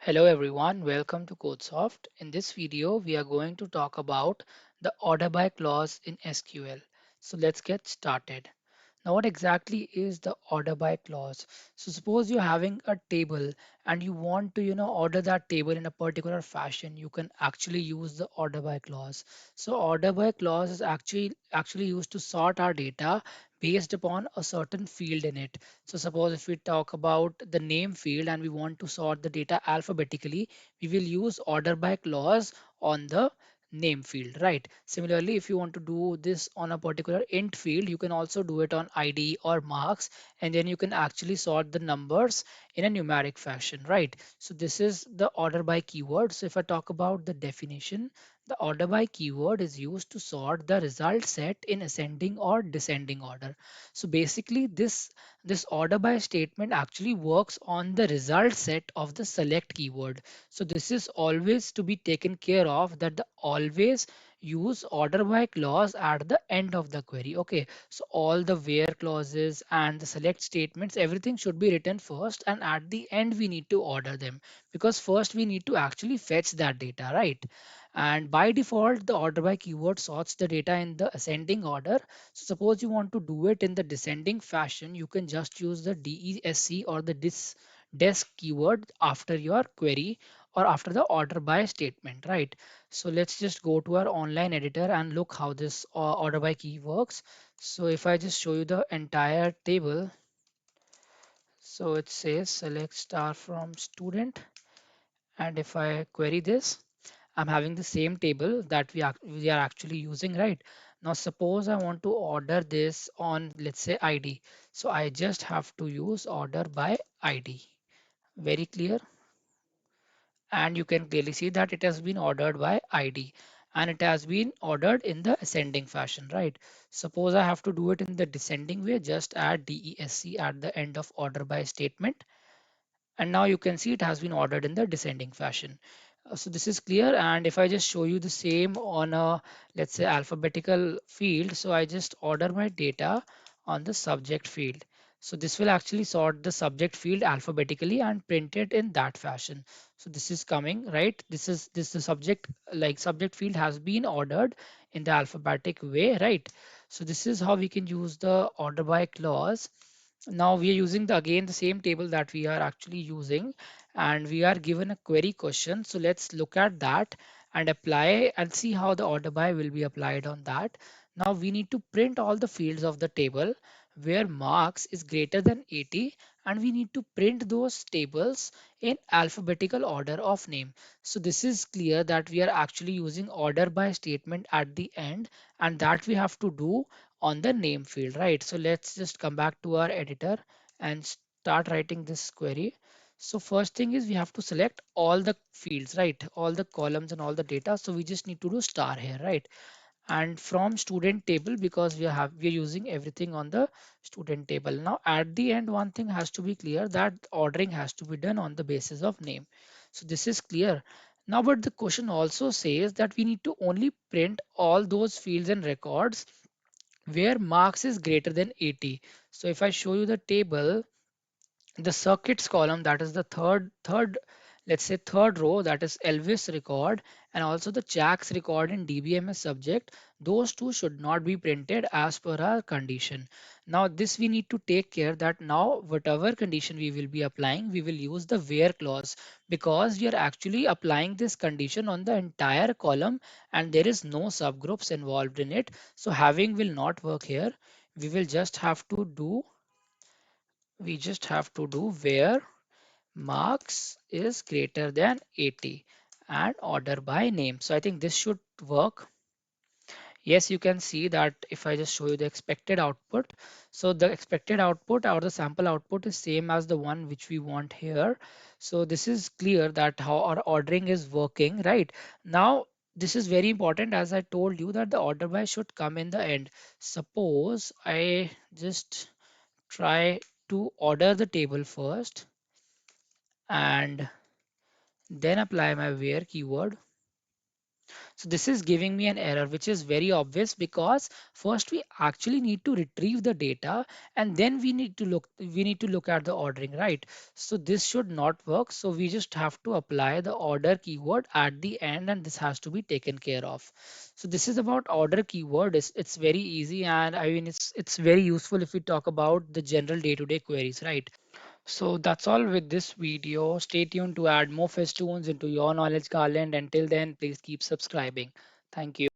Hello everyone, welcome to CodeSoft. In this video, we are going to talk about the order by clause in SQL. So let's get started. Now, what exactly is the order by clause? So suppose you're having a table and you want to, order that table in a particular fashion, you can actually use the order by clause. So order by clause is actually used to sort our data based upon a certain field in it. So suppose if we talk about the name field and we want to sort the data alphabetically, we will use order by clause on the name field, right? Similarly, if you want to do this on a particular int field, you can also do it on ID or marks, and then you can actually sort the numbers in a numeric fashion, right? So this is the order by keyword. So if I talk about the definition, the order by keyword is used to sort the result set in ascending or descending order. So basically this order by statement actually works on the result set of the select keyword. So this is always to be taken care of, that the always use order by clause at the end of the query. Okay, so all the where clauses and the select statements, everything should be written first, and at the end we need to order them, because first we need to actually fetch that data, right? And by default, the order by keyword sorts the data in the ascending order. So suppose you want to do it in the descending fashion, you can just use the DESC or the desc keyword after your query or after the order by statement, right? So let's just go to our online editor and look how this order by key works. So if I just show you the entire table, so it says select star from student, and if I query this, I'm having the same table that we are actually using, right? Now suppose I want to order this on, let's say, ID. So I just have to use order by ID. Very clear. And you can clearly see that it has been ordered by ID, and it has been ordered in the ascending fashion, right? Suppose I have to do it in the descending way, just add DESC at the end of order by statement, and now you can see it has been ordered in the descending fashion. So this is clear. And if I just show you the same on a, let's say, alphabetical field, so I just order my data on the subject field. So this will actually sort the subject field alphabetically and print it in that fashion. So this is coming, right? This the subject, like subject field has been ordered in the alphabetic way, right? So this is how we can use the order by clause. Now we are using again the same table that we are actually using, and we are given a query question. So let's look at that and apply and see how the order by will be applied on that. Now we need to print all the fields of the table where marks is greater than 80, and we need to print those tables in alphabetical order of name. So this is clear that we are actually using order by statement at the end, and that we have to do on the name field, right? So let's just come back to our editor and start writing this query. So first thing is we have to select all the fields, right? All the columns and all the data. So we just need to do star here, right? And from student table, because we are using everything on the student table. Now at the end, one thing has to be clear, that ordering has to be done on the basis of name. So this is clear. Now, but the question also says that we need to only print all those fields and records where marks is greater than 80. So if I show you the table, the circuits column, that is the third, let's say third row, that is Elvis record, and also the Jack's record in DBMS subject, those two should not be printed as per our condition. Now this we need to take care that now whatever condition we will be applying, we will use the where clause, because we are actually applying this condition on the entire column and there is no subgroups involved in it. So having will not work here. We will just have to do where marks is greater than 80 and order by name. So I think this should work. Yes, you can see that if I just show you the expected output. So the expected output or the sample output is same as the one which we want here. So this is clear that how our ordering is working, right? Now, this is very important, as I told you, that the order by should come in the end. Suppose I just try to order the table first and then apply my where keyword. So this is giving me an error, which is very obvious because first we actually need to retrieve the data and then we need to look at the ordering, right? So this should not work. So we just have to apply the order keyword at the end and this has to be taken care of. So this is about order keyword. It's very easy, and I mean it's very useful if we talk about the general day-to-day queries, right? So that's all with this video. Stay tuned to add more Festoons into your knowledge garland. Until then, please keep subscribing. Thank you.